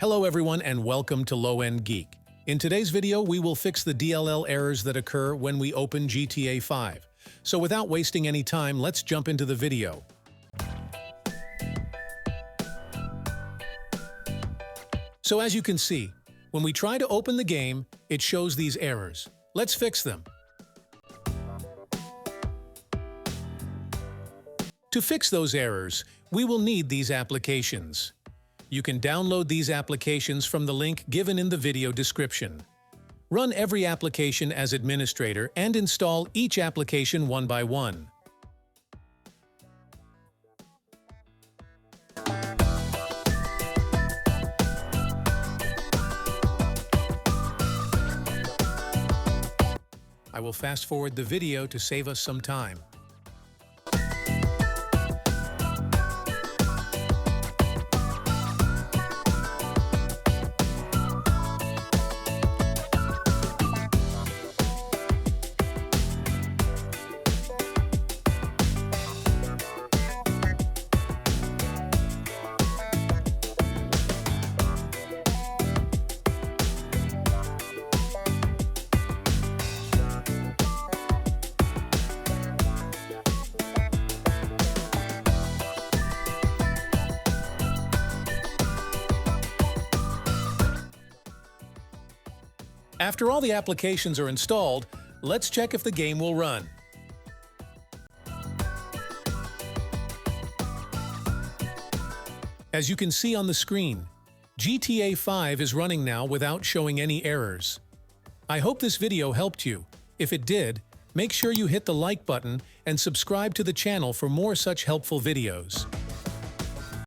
Hello everyone and welcome to Low-End Geek. In today's video, we will fix the DLL errors that occur when we open GTA 5. So without wasting any time, let's jump into the video. So as you can see, when we try to open the game, it shows these errors. Let's fix them. To fix those errors, we will need these applications. You can download these applications from the link given in the video description. Run every application as administrator and install each application one by one. I will fast forward the video to save us some time. After all the applications are installed, let's check if the game will run. As you can see on the screen, GTA 5 is running now without showing any errors. I hope this video helped you. If it did, make sure you hit the like button and subscribe to the channel for more such helpful videos.